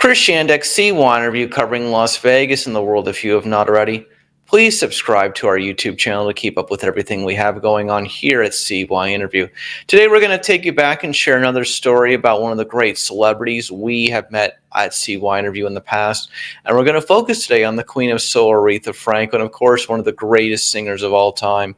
Chris Shandeck, CYInterview, covering Las Vegas and the world if you have not already. Please subscribe to our YouTube channel to keep up with everything we have going on here at CYInterview. Today we're going to take you back and share another story about one of the great celebrities we have met at CYInterview in the past. And we're going to focus today on the Queen of Soul, Aretha Franklin, of course, one of the greatest singers of all time.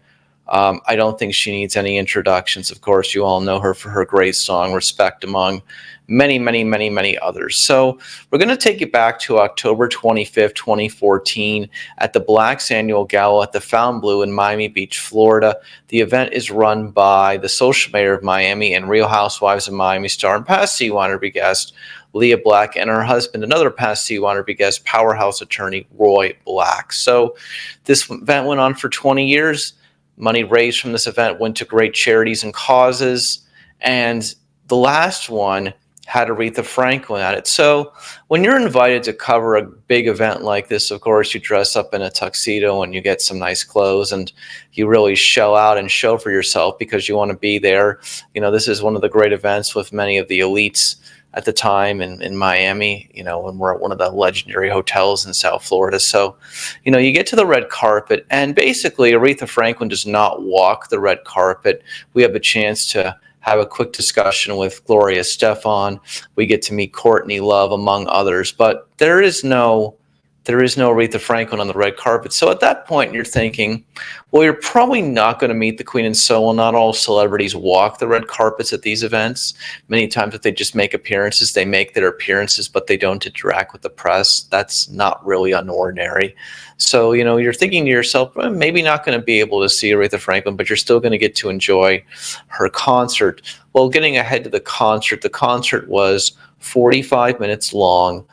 I don't think she needs any introductions. Of course, you all know her for her great song, Respect, among many others. So we're going to take you back to October 25th, 2014 at the Black's annual gala at the Fontainebleau in Miami Beach, Florida. The event is run by the social mayor of Miami and Real Housewives of Miami star and past CYInterview guest Leah Black, and her husband, another past CYInterview guest, powerhouse attorney Roy Black. So this event went on for 20 years. Money raised from this event went to great charities and causes, and the last one had Aretha Franklin at it. So when you're invited to cover a big event like this, of course, you dress up in a tuxedo and you get some nice clothes and you really shell out and show for yourself because you want to be there. You know, this is one of the great events with many of the elites at the time in Miami, you know, when we're at one of the legendary hotels in South Florida. So, you know, you get to the red carpet and basically Aretha Franklin does not walk the red carpet. We have a chance to have a quick discussion with Gloria Estefan. We get to meet Courtney Love, among others, but there is no Aretha Franklin on the red carpet. So at that point, you're thinking, well, you're probably not going to meet the Queen and Soul. Not all celebrities walk the red carpets at these events. Many times if they just make appearances, they make their appearances, but they don't interact with the press. That's not really unordinary. So, you know, you're thinking to yourself, well, maybe not going to be able to see Aretha Franklin, but you're still going to get to enjoy her concert. Well, getting ahead to the concert was 45 minutes long.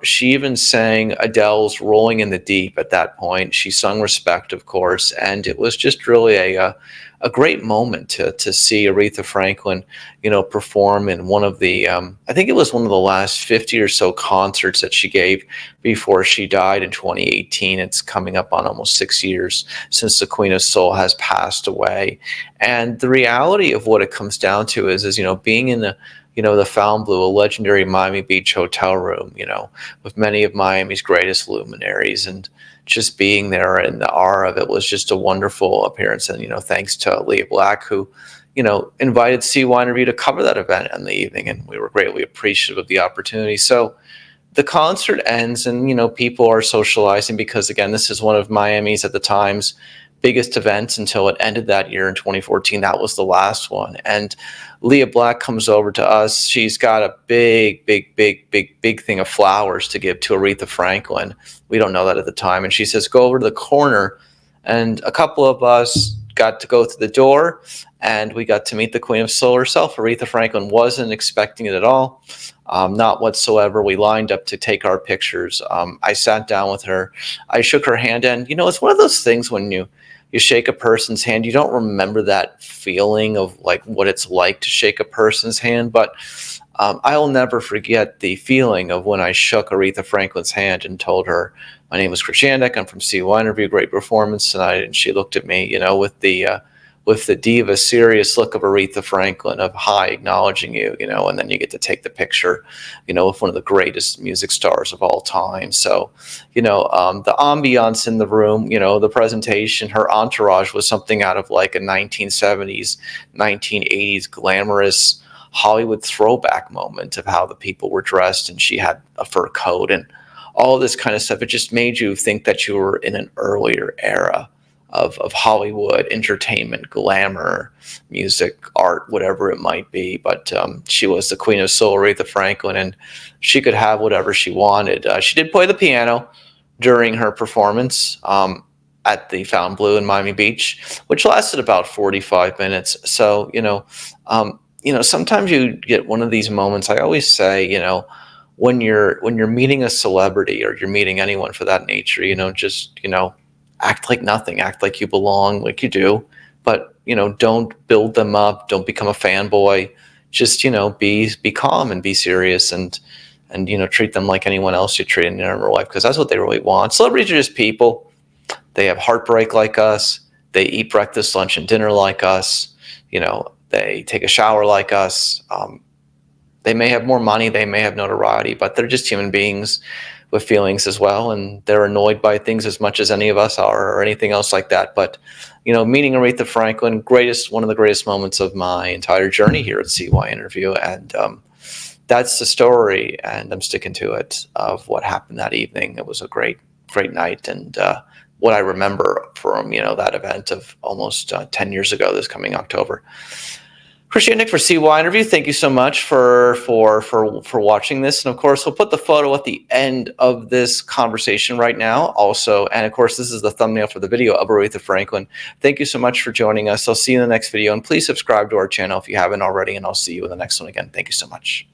She even sang Adele's Rolling in the Deep at that point. She sung Respect, of course, and it was just really a great moment to see Aretha Franklin, you know, perform in one of the, I think it was one of the last 50 or so concerts that she gave before she died in 2018. It's coming up on almost 6 years since the Queen of Soul has passed away. And the reality of what it comes down to is you know, being in the Fontainebleau, a legendary Miami Beach hotel room, you know, with many of Miami's greatest luminaries, and just being there in the aura of it was just a wonderful appearance. And, you know, thanks to Leah Black, who, you know, invited CYInterview to cover that event in the evening, and we were greatly appreciative of the opportunity. So the concert ends and, you know, people are socializing because, again, this is one of Miami's at the time's biggest events until it ended that year in 2014. That was the last one. And Leah Black comes over to us. She's got a big thing of flowers to give to Aretha Franklin. We don't know that at the time. And she says, go over to the corner. And a couple of us got to go to the door and we got to meet the Queen of Soul herself. Aretha Franklin wasn't expecting it at all. Not whatsoever. We lined up to take our pictures. I sat down with her. I shook her hand, and, you know, it's one of those things when you shake a person's hand, you don't remember that feeling of like what it's like to shake a person's hand. But I'll never forget the feeling of when I shook Aretha Franklin's hand and told her, my name is Chris Shandeck, I'm from CYInterview, great performance tonight. And she looked at me, you know, with the diva serious look of Aretha Franklin, of hi, acknowledging you, you know, and then you get to take the picture, you know, with one of the greatest music stars of all time. So, you know, the ambiance in the room, you know, the presentation, her entourage was something out of like a 1970s, 1980s glamorous Hollywood throwback moment of how the people were dressed, and she had a fur coat and all this kind of stuff. It just made you think that you were in an earlier era of Hollywood entertainment, glamour, music, art, whatever it might be. But she was the Queen of Soul, Aretha Franklin, and she could have whatever she wanted. She did play the piano during her performance at the Fontainebleau in Miami Beach, which lasted about 45 minutes. So, you know, sometimes you get one of these moments. I always say, you know, when you're meeting a celebrity or you're meeting anyone for that nature, you know, just, you know, act like nothing, act like you belong, like you do, but, you know, don't build them up. Don't become a fanboy. Just, you know, be calm and be serious, and, you know, treat them like anyone else you treat in their life, because that's what they really want. Celebrities are just people. They have heartbreak like us. They eat breakfast, lunch, and dinner like us. You know, they take a shower like us. They may have more money, they may have notoriety, but they're just human beings with feelings as well, and they're annoyed by things as much as any of us are, or anything else like that. But meeting Aretha Franklin, one of the greatest moments of my entire journey here at CYInterview, and that's the story, and I'm sticking to it, of what happened that evening. It was a great, great night, and what I remember from that event of almost 10 years ago, this coming October. Appreciate it, Nick, for CYInterview. Thank you so much for watching this, and of course, we'll put the photo at the end of this conversation right now. Also, and of course, this is the thumbnail for the video of Aretha Franklin. Thank you so much for joining us. I'll see you in the next video, and please subscribe to our channel if you haven't already. And I'll see you in the next one again. Thank you so much.